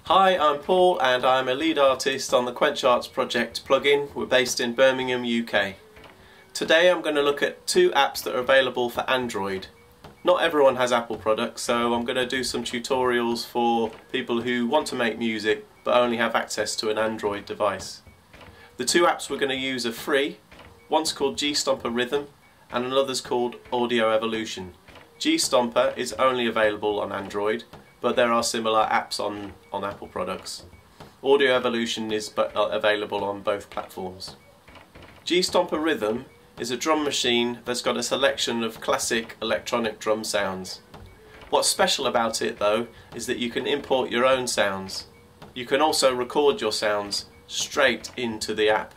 Hi, I'm Paul and I'm a lead artist on the Quench Arts Project plugin. We're based in Birmingham, UK. Today I'm going to look at two apps that are available for Android. Not everyone has Apple products, so I'm going to do some tutorials for people who want to make music but only have access to an Android device. The two apps we're going to use are free. One's called Stomper Rhythm and another's called Audio Evolution. Stomper is only available on Android, but there are similar apps on Apple products. Audio Evolution is available on both platforms. Stomper Rhythm is a drum machine that's got a selection of classic electronic drum sounds. What's special about it though is that you can import your own sounds. You can also record your sounds straight into the app.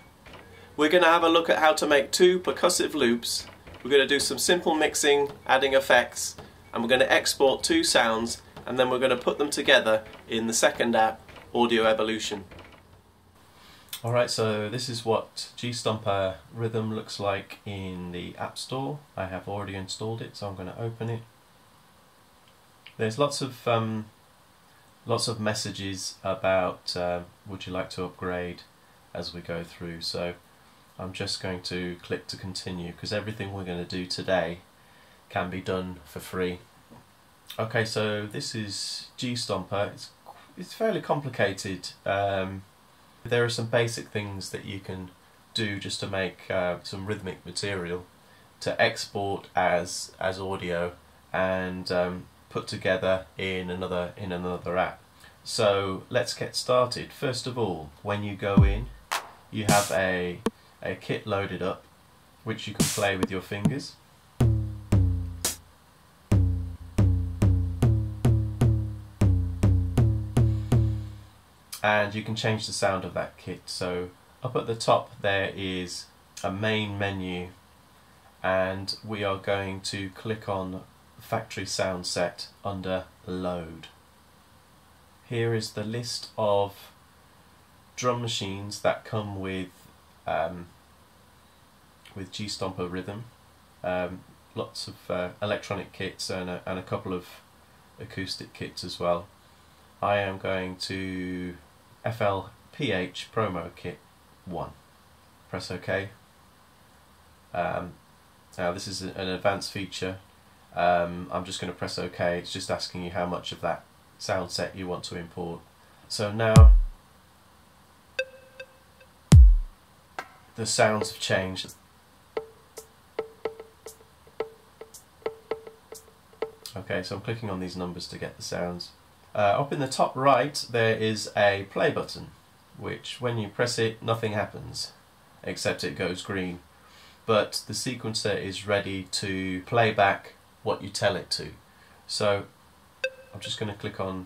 We're going to have a look at how to make two percussive loops. We're going to do some simple mixing, adding effects, and we're going to export two sounds, and then we're going to put them together in the second app, Audio Evolution. Alright, so this is what Stomper Rhythm looks like in the App Store. I have already installed it, so I'm going to open it. There's lots of messages about would you like to upgrade as we go through, so I'm just going to click to continue because everything we're going to do today can be done for free. Okay, so this is Stomper. It's fairly complicated. There are some basic things that you can do just to make some rhythmic material to export as audio and put together in another app. So let's get started. First of all, when you go in, you have a kit loaded up which you can play with your fingers. And you can change the sound of that kit. So up at the top there is a main menu, and we are going to click on Factory Sound Set under Load. Here is the list of drum machines that come with Stomper Rhythm. Lots of electronic kits and a couple of acoustic kits as well. I am going to FLPH Promo Kit 1. Press OK. Now this is an advanced feature. I'm just going to press OK. It's just asking you how much of that sound set you want to import. So now the sounds have changed. Okay, so I'm clicking on these numbers to get the sounds. Up in the top right there is a play button, which when you press it nothing happens except it goes green, but the sequencer is ready to play back what you tell it to. So I'm just going to click on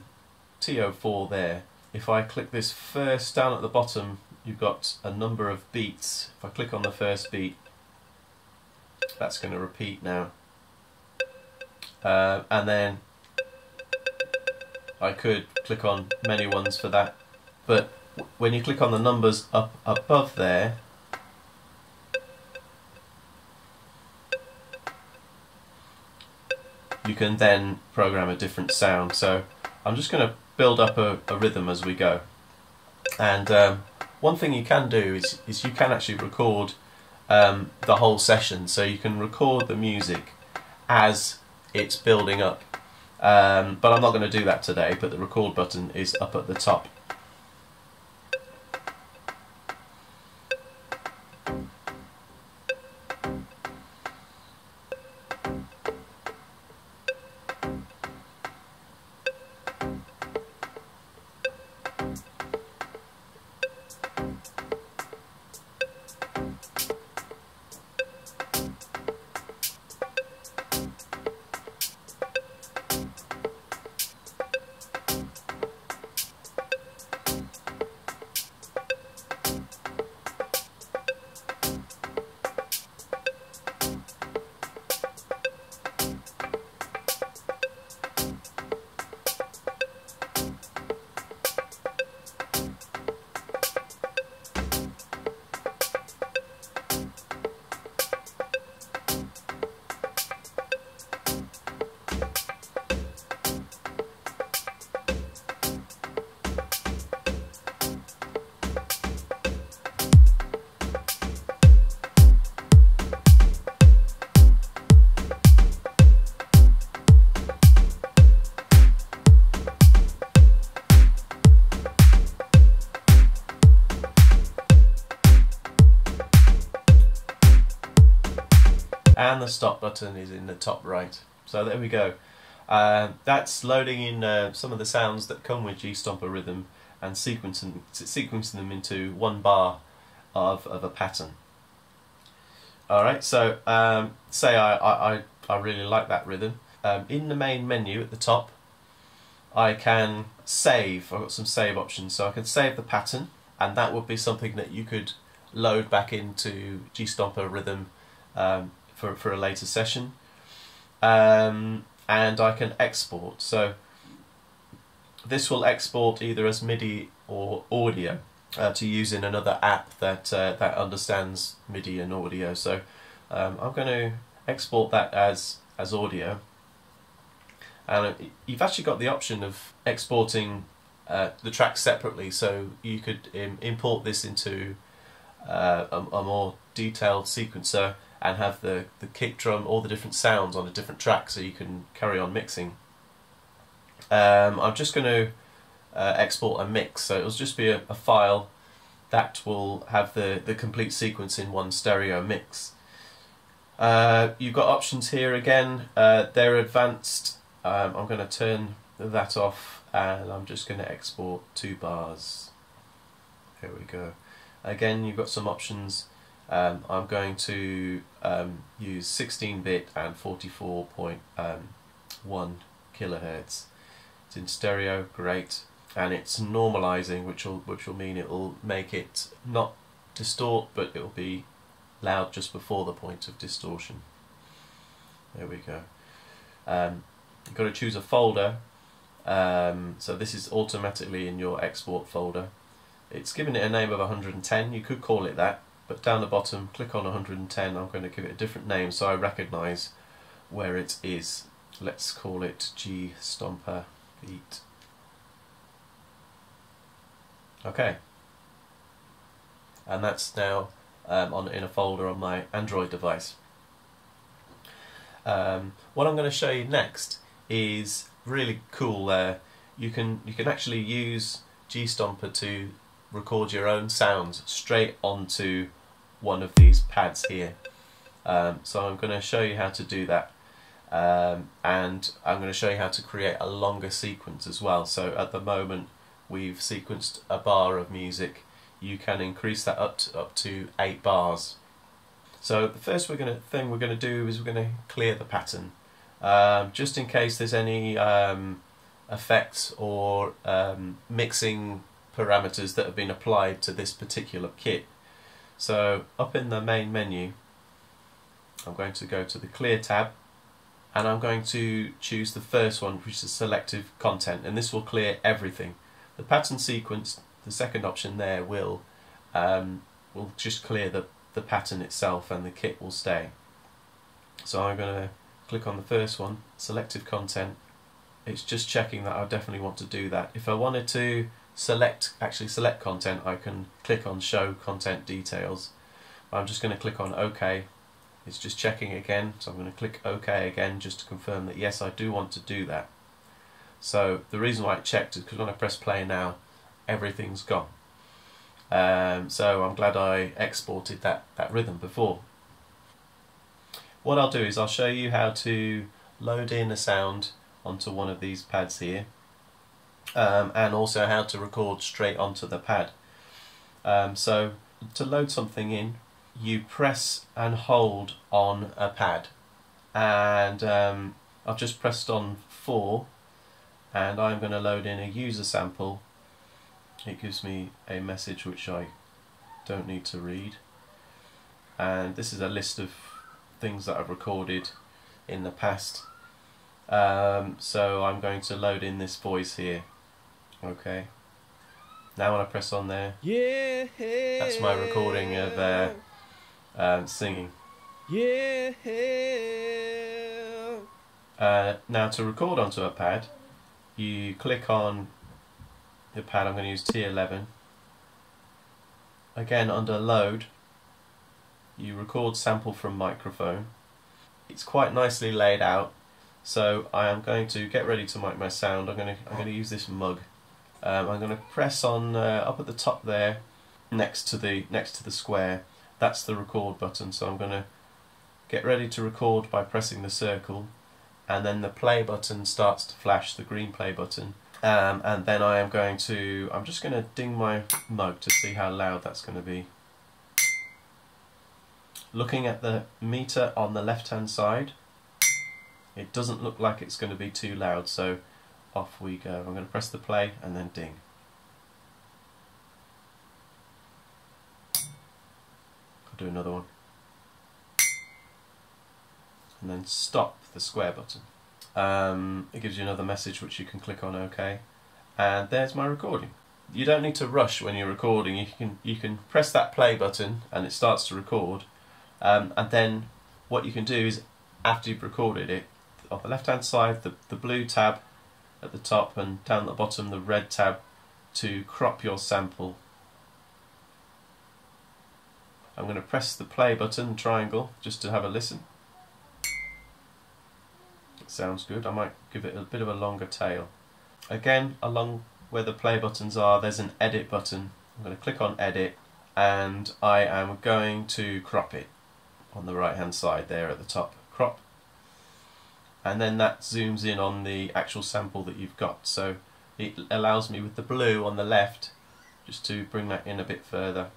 TO4 there. If I click this first down at the bottom, you've got a number of beats. If I click on the first beat, that's going to repeat now, and then I could click on many ones for that, but when you click on the numbers up above there, you can then program a different sound. So I'm just going to build up a rhythm as we go. And one thing you can do is you can actually record the whole session, so you can record the music as it's building up. But I'm not going to do that today, but the record button is up at the top. and the stop button is in the top right. So there we go. That's loading in some of the sounds that come with Stomper rhythm and sequencing them into one bar of a pattern. Alright, so say I really like that rhythm. In the main menu at the top, I can save. I've got some save options, so I can save the pattern, and that would be something that you could load back into Stomper rhythm for a later session. And I can export. So this will export either as MIDI or audio to use in another app that understands MIDI and audio. So I'm going to export that as audio. And you've actually got the option of exporting the tracks separately, so you could import this into a more detailed sequencer and have the kick drum, all the different sounds on a different track, so you can carry on mixing. I'm just going to export a mix, so it'll just be a file that will have the complete sequence in one stereo mix. You've got options here again, they're advanced. I'm going to turn that off, and I'm just going to export 2 bars. Here we go. Again, you've got some options. I'm going to use 16-bit and 44.1 kilohertz. It's in stereo, great, and it's normalizing, which will mean it will make it not distort, but it will be loud just before the point of distortion. There we go. You've got to choose a folder, so this is automatically in your export folder. It's given it a name of 110, you could call it that, but down the bottom click on 110, I'm going to give it a different name so I recognise where it is. Let's call it Stomper beat. Okay, and that's now in a folder on my Android device. What I'm going to show you next is really cool. You can actually use Stomper to record your own sounds straight onto one of these pads here. So I'm going to show you how to do that, and I'm going to show you how to create a longer sequence as well. So at the moment we've sequenced a bar of music. You can increase that up to 8 bars. So the first thing we're going to do is we're going to clear the pattern, just in case there's any effects or mixing parameters that have been applied to this particular kit. So up in the main menu, I'm going to go to the Clear tab, and I'm going to choose the first one, which is Selective Content, and this will clear everything. The pattern sequence, the second option there, will just clear the pattern itself, and the kit will stay. So I'm going to click on the first one, Selective Content. It's just checking that I definitely want to do that. If I wanted to actually select content, I can click on Show Content Details. I'm just going to click on OK. It's just checking again, so I'm going to click OK again just to confirm that yes, I do want to do that. So the reason why it checked is because when I press play now, everything's gone. So I'm glad I exported that rhythm before. What I'll do is I'll show you how to load in a sound onto one of these pads here, and also how to record straight onto the pad. So to load something in, you press and hold on a pad, and I've just pressed on 4, and I'm going to load in a user sample. It gives me a message which I don't need to read, and this is a list of things that I've recorded in the past. So I'm going to load in this voice here. Okay, now when I press on there, yeah, that's my recording of singing. Yeah. Now to record onto a pad, you click on the pad. I'm going to use T11. Again, under load, you record sample from microphone. It's quite nicely laid out, so I am going to get ready to mic my sound. I'm going to use this mug. I'm going to press on up at the top there, next to the square. That's the record button. So I'm going to get ready to record by pressing the circle, and then the play button starts to flash, the green play button, and then I'm just going to ding my mug to see how loud that's going to be. Looking at the meter on the left hand side, it doesn't look like it's going to be too loud, so off we go. I'm going to press the play and then ding. I'll do another one. And then stop, the square button. It gives you another message which you can click on OK, and there's my recording. You don't need to rush when you're recording. You can press that play button and it starts to record, and then what you can do is, after you've recorded it, on the left hand side the blue tab at the top, and down at the bottom the red tab to crop your sample. I'm going to press the play button, triangle, just to have a listen. It sounds good. I might give it a bit of a longer tail. Again, along where the play buttons are, there's an edit button. I'm going to click on edit, and I am going to crop it on the right hand side there at the top. Crop. And then that zooms in on the actual sample that you've got. So it allows me, with the blue on the left, just to bring that in a bit further.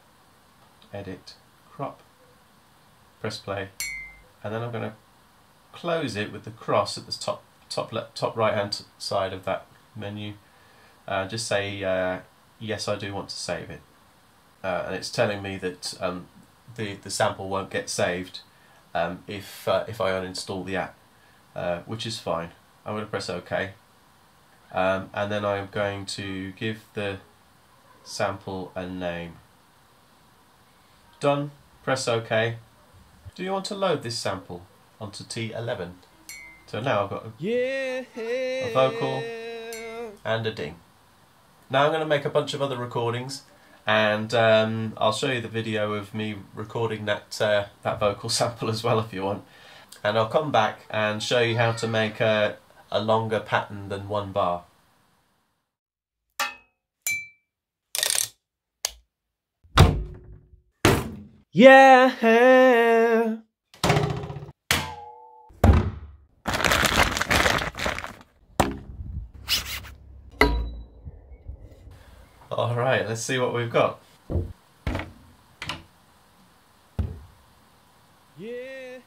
Edit, crop, press play, and then I'm going to close it with the cross at the top right hand side of that menu. Just say yes, I do want to save it, and it's telling me that the sample won't get saved if I uninstall the app, which is fine. I'm going to press OK, and then I'm going to give the sample a name. Done. Press OK. Do you want to load this sample onto T11? So now I've got a vocal and a ding. Now I'm going to make a bunch of other recordings, and I'll show you the video of me recording that vocal sample as well if you want. And I'll come back and show you how to make a longer pattern than one bar. Yeah! Alright, let's see what we've got. Yeah.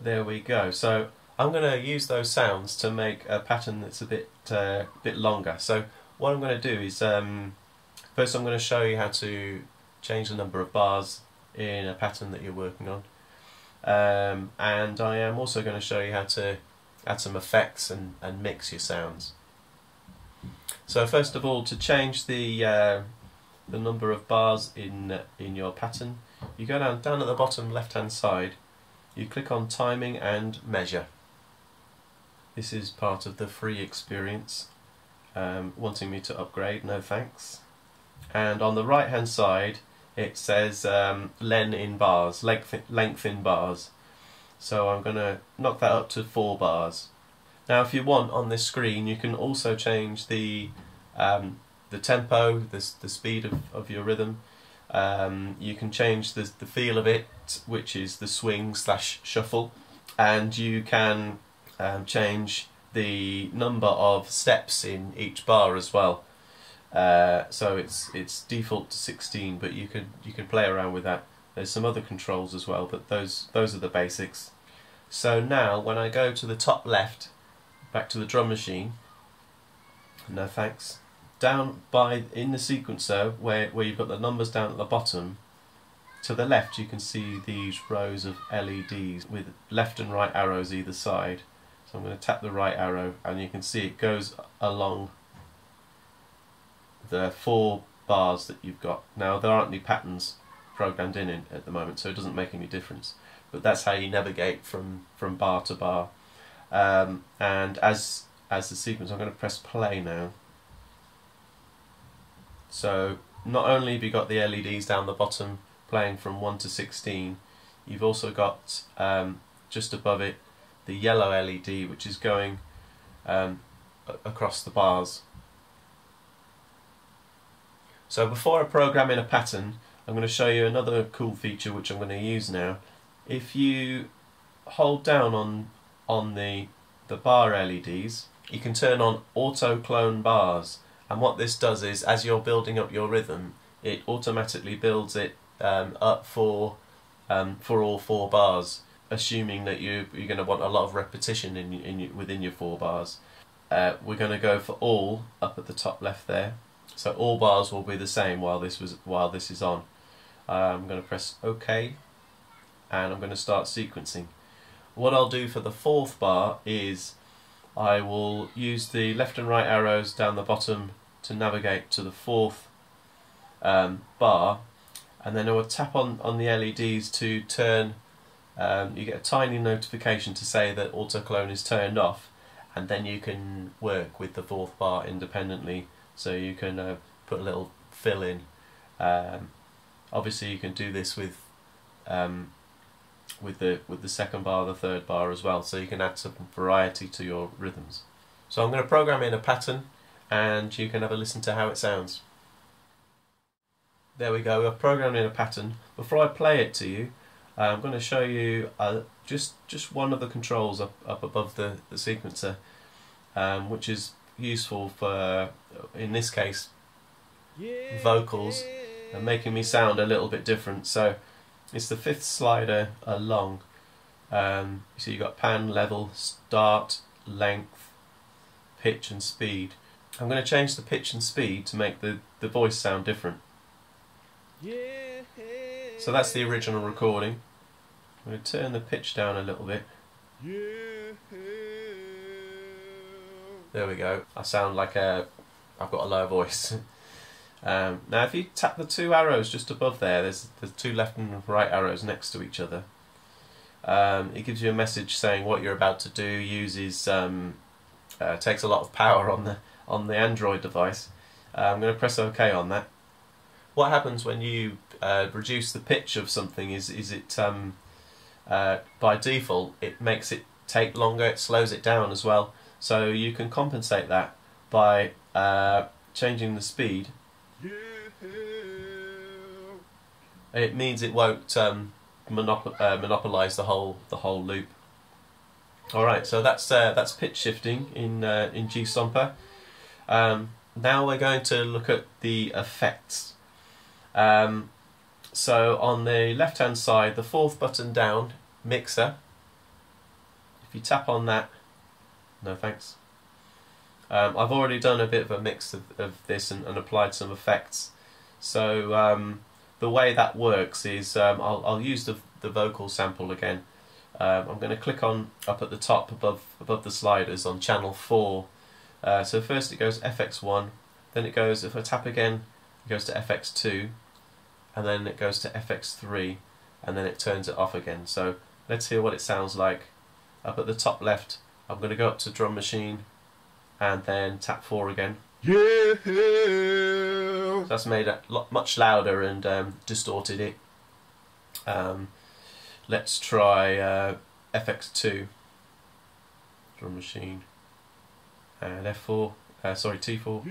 There we go. So I'm going to use those sounds to make a pattern that's a bit longer. So what I'm going to do is, first I'm going to show you how to change the number of bars in a pattern that you're working on, and I am also going to show you how to add some effects and mix your sounds. So first of all, to change the number of bars in your pattern, you go down at the bottom left hand side, you click on timing and measure. This is part of the free experience. Wanting me to upgrade? No thanks. And on the right hand side it says len in bars, length in bars. So I'm going to knock that up to 4 bars. Now if you want, on this screen you can also change the tempo, the speed of your rhythm. You can change the feel of it, which is the swing / shuffle, and you can change the number of steps in each bar as well. So it's default to 16, but you can play around with that. There's some other controls as well, but those are the basics. So now when I go to the top left, back to the drum machine, no thanks, down in the sequencer where you've got the numbers down at the bottom, to the left you can see these rows of LEDs with left and right arrows either side. So I'm going to tap the right arrow, and you can see it goes along the 4 bars that you've got. Now there aren't any patterns programmed in at the moment, so it doesn't make any difference, but that's how you navigate from bar to bar. And as the sequence, I'm going to press play now. So not only have you got the LEDs down the bottom playing from 1 to 16, you've also got just above it the yellow LED, which is going across the bars. So before I program in a pattern, I'm going to show you another cool feature which I'm going to use now. If you hold down on the bar LEDs, you can turn on auto clone bars, and what this does is, as you're building up your rhythm, it automatically builds it up for all 4 bars, assuming that you're going to want a lot of repetition within your 4 bars. We're going to go for all up at the top left there, so all bars will be the same while this is on. I'm going to press OK, and I'm going to start sequencing. What I'll do for the 4th bar is I will use the left and right arrows down the bottom to navigate to the 4th bar, and then I will tap on the LEDs to turn. You get a tiny notification to say that autoclone is turned off, and then you can work with the 4th bar independently, so you can put a little fill in. Obviously you can do this with the 2nd bar, the 3rd bar as well, so you can add some variety to your rhythms. So I'm going to program in a pattern, and you can have a listen to how it sounds. There we go, I've programmed in a pattern. Before I play it to you, I'm going to show you just one of the controls up above the sequencer, which is useful for, in this case, vocals, and making me sound a little bit different. So it's the 5th slider along. So you've got pan, level, start, length, pitch and speed. I'm going to change the pitch and speed to make the voice sound different. So that's the original recording. I'm going to turn the pitch down a little bit. There we go. I sound like I've got a low voice. Now if you tap the 2 arrows just above there, there's 2 left and right arrows next to each other. It gives you a message saying what you're about to do uses takes a lot of power on the Android device. I'm going to press OK on that. What happens when you reduce the pitch of something is it by default it makes it take longer, it slows it down as well. So you can compensate that by changing the speed. It means it won't monopolize the whole loop. All right, so that's pitch shifting in G Stomper. Now we're going to look at the effects. So on the left hand side, the 4th button down, mixer. If you tap on that, no thanks. I've already done a bit of a mix of this and applied some effects. So the way that works is I'll use the vocal sample again. I'm going to click on up at the top above the sliders on channel 4. So first it goes FX1, then it goes, if I tap again, it goes to FX2, and then it goes to FX3, and then it turns it off again. So let's hear what it sounds like. Up at the top left, I'm going to go up to drum machine and then tap 4 again. Yeah. So that's made it much louder and distorted it. Let's try FX2, drum machine, and F4, sorry, T4.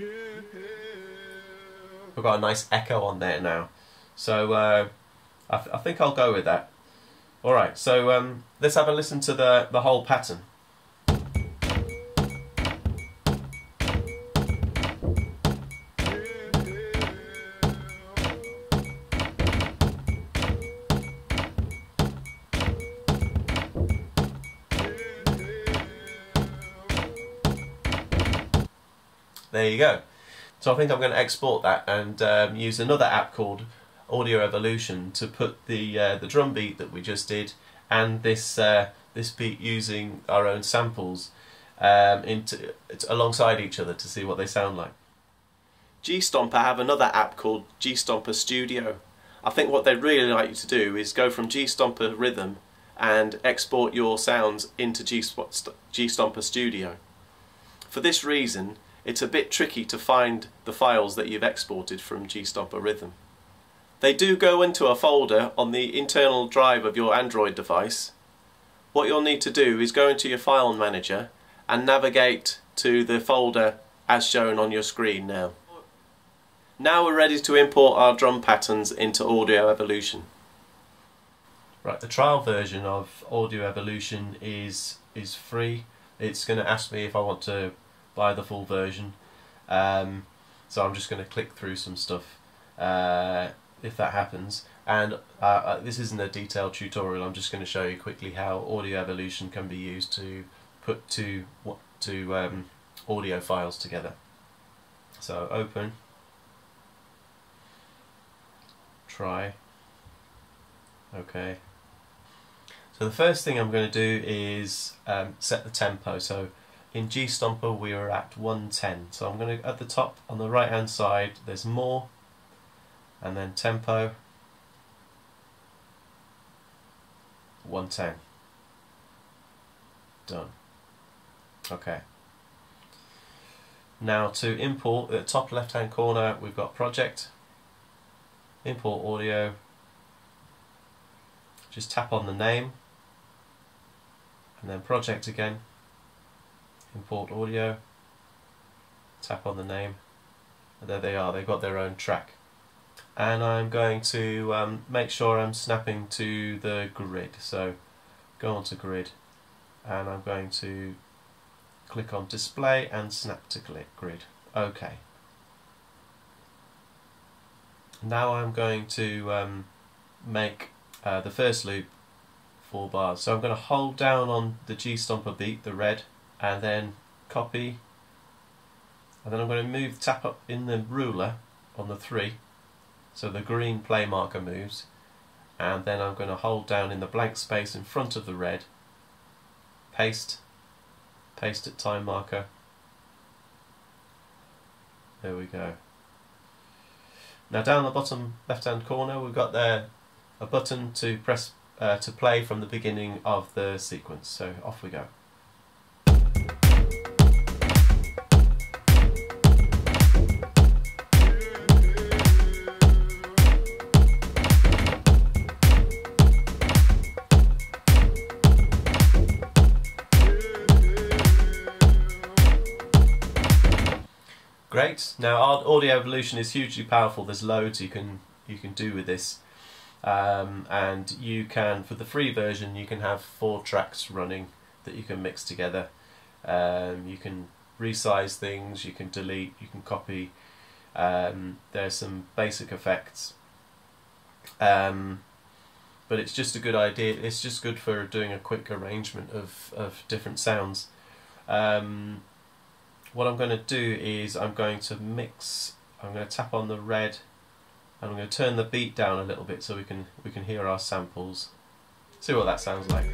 We've got a nice echo on there now. So I think I'll go with that. Alright, so let's have a listen to the whole pattern. There you go. So I think I'm going to export that and use another app called Audio Evolution to put the drum beat that we just did and this beat using our own samples alongside each other to see what they sound like. G Stomper have another app called G Stomper Studio. I think what they'd really like you to do is go from G Stomper Rhythm and export your sounds into G Stomper Studio. For this reason, it's a bit tricky to find the files that you've exported from G Stomper Rhythm. They do go into a folder on the internal drive of your Android device. What you'll need to do is go into your file manager and navigate to the folder as shown on your screen now. Now we're ready to import our drum patterns into Audio Evolution. Right, the trial version of Audio Evolution is free. It's going to ask me if I want to buy the full version. So I'm just going to click through some stuff if that happens. And this isn't a detailed tutorial, I'm just going to show you quickly how Audio Evolution can be used to put two audio files together. So open, try, okay. So the first thing I'm going to do is set the tempo. So in Stomper we are at 110. So I'm going to, at the top on the right hand side there's more, and then tempo 110. Done. Okay. Now to import, at the top left hand corner we've got project, import audio, just tap on the name, and then project again, import audio, tap on the name, and there they are, they've got their own track. And I'm going to make sure I'm snapping to the grid, so go on to grid, and I'm going to click on display and snap to grid. OK. Now I'm going to make the first loop 4 bars. So I'm going to hold down on the G Stomper beat, the red, and then copy, and then I'm going to move, tap up in the ruler on the 3, so the green play marker moves, and then I'm going to hold down in the blank space in front of the red, paste at time marker. There we go. Now down the bottom left hand corner we've got there a button to press to play from the beginning of the sequence. So off we go. Great. Now Audio Evolution is hugely powerful. There's loads you can do with this, and you can, for the free version, you can have 4 tracks running that you can mix together. You can resize things, you can delete, you can copy. There's some basic effects, but it's just a good idea. It's just good for doing a quick arrangement of different sounds. What I'm going to do is I'm going to mix. I'm going to tap on the red, and I'm going to turn the beat down a little bit so we can hear our samples. See what that sounds like.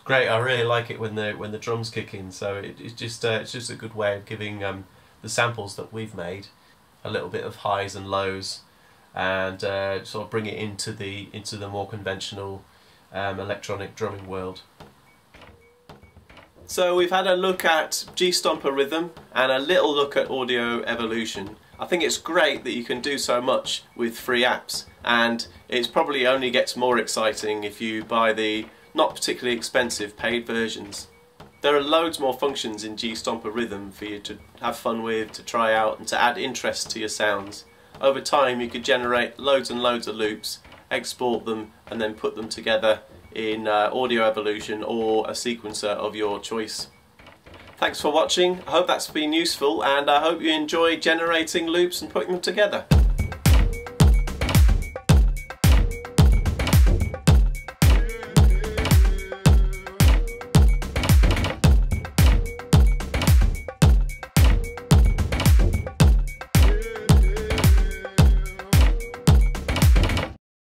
Great, I really like it when the drums kick in. So it's just a good way of giving the samples that we've made a little bit of highs and lows, and sort of bring it into the more conventional electronic drumming world. So we've had a look at G Stomper rhythm and a little look at Audio Evolution. I think it's great that you can do so much with free apps, and it probably only gets more exciting if you buy the not particularly expensive paid versions. There are loads more functions in G Stomper rhythm for you to have fun with, to try out, and to add interest to your sounds. Over time you could generate loads and loads of loops, export them, and then put them together in Audio Evolution or a sequencer of your choice. Thanks for watching. I hope that's been useful, and I hope you enjoy generating loops and putting them together.